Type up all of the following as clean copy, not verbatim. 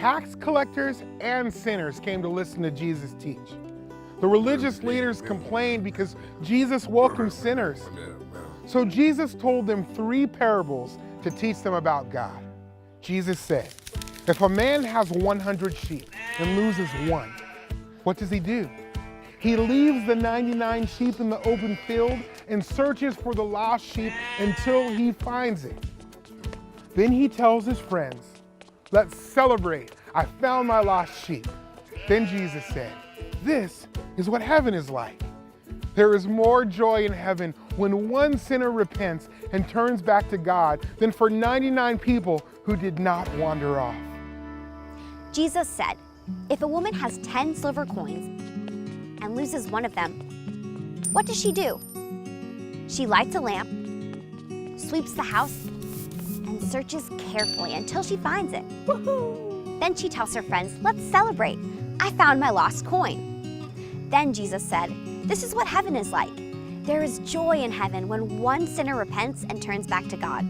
tax collectors and sinners came to listen to Jesus teach. The religious leaders complained because Jesus welcomed sinners. So Jesus told them 3 parables to teach them about God. Jesus said, if a man has 100 sheep and loses one, what does he do? He leaves the 99 sheep in the open field and searches for the lost sheep until he finds it. Then he tells his friends, let's celebrate, I found my lost sheep. Then Jesus said, this is what heaven is like. There is more joy in heaven when one sinner repents and turns back to God than for 99 people who did not wander off. Jesus said, if a woman has 10 silver coins and loses one of them, what does she do? She lights a lamp, sweeps the house, and searches carefully until she finds it. Woohoo! Then she tells her friends, let's celebrate. I found my lost coin. Then Jesus said, this is what heaven is like. There is joy in heaven when one sinner repents and turns back to God.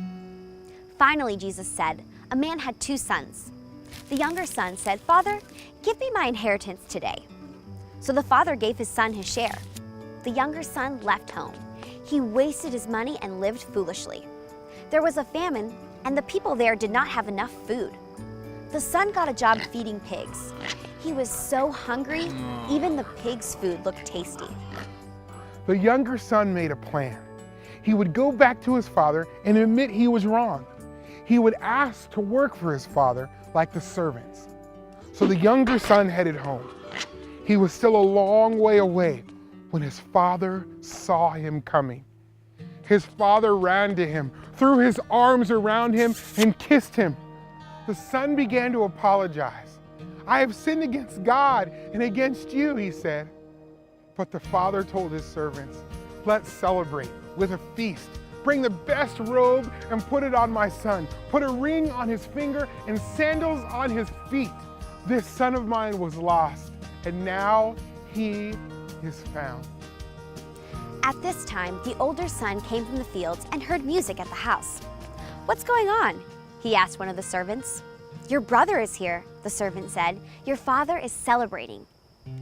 Finally, Jesus said, a man had 2 sons. The younger son said, Father, give me my inheritance today. So the father gave his son his share. The younger son left home. He wasted his money and lived foolishly. There was a famine, and the people there did not have enough food. The son got a job feeding pigs. He was so hungry, even the pigs' food looked tasty. The younger son made a plan. He would go back to his father and admit he was wrong. He would ask to work for his father like the servants. So the younger son headed home. He was still a long way away when his father saw him coming. His father ran to him, threw his arms around him, and kissed him. The son began to apologize. I have sinned against God and against you, he said. But the father told his servants, let's celebrate with a feast. Bring the best robe and put it on my son. Put a ring on his finger and sandals on his feet. This son of mine was lost, and now he is found. At this time, the older son came from the fields and heard music at the house. What's going on? He asked one of the servants. Your brother is here, the servant said. Your father is celebrating.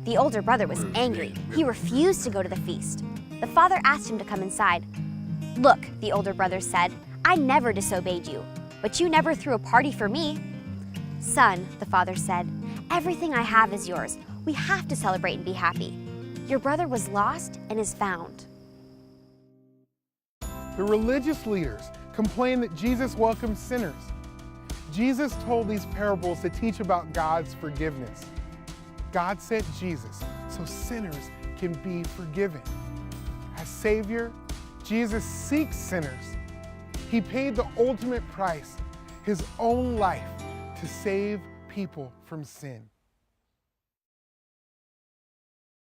The older brother was angry. He refused to go to the feast. The father asked him to come inside. Look, the older brother said, I never disobeyed you, but you never threw a party for me. Son, the father said, everything I have is yours. We have to celebrate and be happy. Your brother was lost and is found. The religious leaders complained that Jesus welcomed sinners. Jesus told these parables to teach about God's forgiveness. God sent Jesus so sinners can be forgiven. As Savior, Jesus seeks sinners. He paid the ultimate price, his own life, to save people from sin.